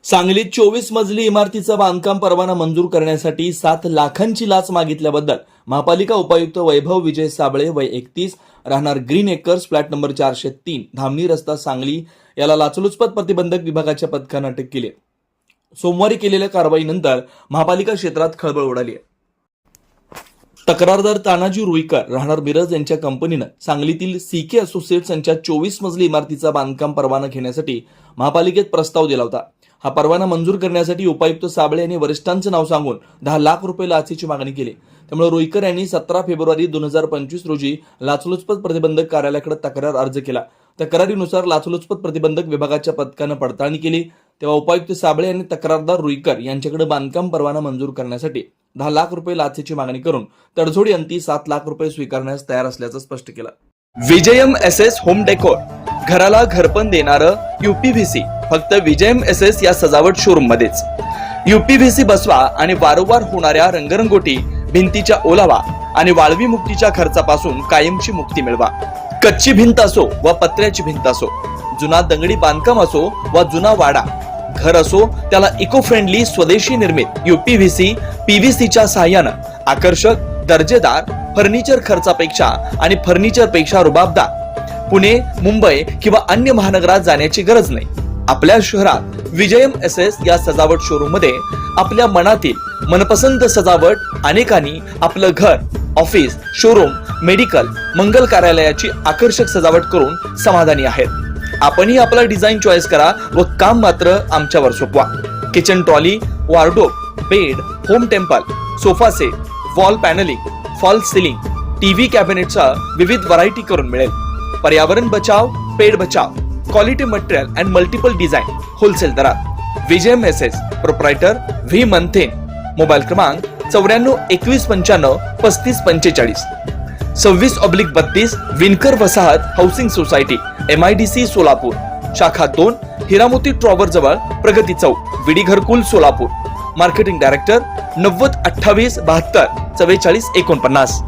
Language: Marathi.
सांगलीत 24 मजली इमारतीचं बांधकाम परवाना मंजूर करण्यासाठी 7 लाखांची लाच मागितल्याबद्दल महापालिका उपायुक्त वैभव विजय साबळे वय 31 राहणार green acres flat number 403 Dhamani रस्ता सांगली याला लाचलुचपत प्रतिबंधक विभागाच्या पथकानं अटक केली. सोमवारी केलेल्या कारवाईनंतर महापालिका क्षेत्रात खळबळ उडाली आहे. तक्रारदार तानाजी रुईकर राहणार मिरज यांच्या कंपनीनं सांगलीतील सीके असोसिएट्स यांच्या 24 मजली इमारतीचा बांधकाम परवाना घेण्यासाठी महापालिकेत प्रस्ताव दिला होता. हा परवाना मंजूर करण्यासाठी उपायुक्त साबळे यांनी वरिष्ठांचं नाव सांगून 10 लाख रुपये लाचेची मागणी केली. त्यामुळे रुईकर यांनी 17 फेब्रुवारी 2025 रोजी लाचलुचपत प्रतिबंधक कार्यालयाकडे तक्रार अर्ज केला. तक्रारीनुसार लाचलुचपत प्रतिबंधक विभागाच्या पथकानं पडताळणी केली. तेव्हा उपायुक्त साबळे यांनी तक्रारदार रुईकर यांच्याकडे बांधकाम परवाना मंजूर करण्यासाठी 10 लाख रुपये लाचेची मागणी करून तडजोडी अंती 7 लाख रुपये स्वीकारण्यास तयार असल्याचं स्पष्ट केलं. विजयम एसएस होम डेकोर घराला घरपण देणारं यूपीव्हीसी फक्त विजयम एसएस या सजावट शोरूम मध्येच. यूपीव्हीसी बसवा आणि वारंवार होणाऱ्या रंगरंगोटी, भिंतीच्या ओलावा आणि वाळवी मुक्तीच्या खर्चापासून कायमची मुक्ती मिळवा. कच्ची भिंत असो व पत्र्याची भिंत असो, जुना दगडी बांधकाम असो व जुना वाडा, घर असो त्याला इको फ्रेंडली स्वदेशी निर्मित यूपीव्हीसी पीव्हीसीच्या सहाय्यानं आकर्षक दर्जेदार फर्निचर खर्चापेक्षा आणि फर्निचरपेक्षा रुबाबदार पुणे, मुंबई किंवा अन्य महानगरात जाण्याची गरज नाही. आपल्या शहरात विजयम एसएस या सजावट शोरूम मध्ये आपल्या मनातील मनपसंत सजावट अनेकांनी आपलं घर, ऑफिस, शोरूम, मेडिकल, मंगल कार्यालयाची आकर्षक सजावट करून समाधानी आहेत. आपणही आपला डिझाईन चॉईस करा व काम मात्र आमच्यावर सोपवा. Kitchen trolley, wardrobe, bed, home temple, sofa set, wall panelling, fall ceiling, TV कॅबिनेटचा विविध व्हरायटी करून मिळेल. पर्यावरण बचाव, पेड़ बचाव, quality material and multiple design wholesale दरात. Vijayam SS proprietor V Manthen. Mobile क्रमांक 94 21 95 35 45 26/32 विनकर वसाहत हाऊसिंग सोसायटी MIDC सोलापूर. शाखा 2 हिरामोती टॉवर जवळ प्रगती चौक, विडी घरकुल सोलापूर. Marketing director 90 28 72 44 49.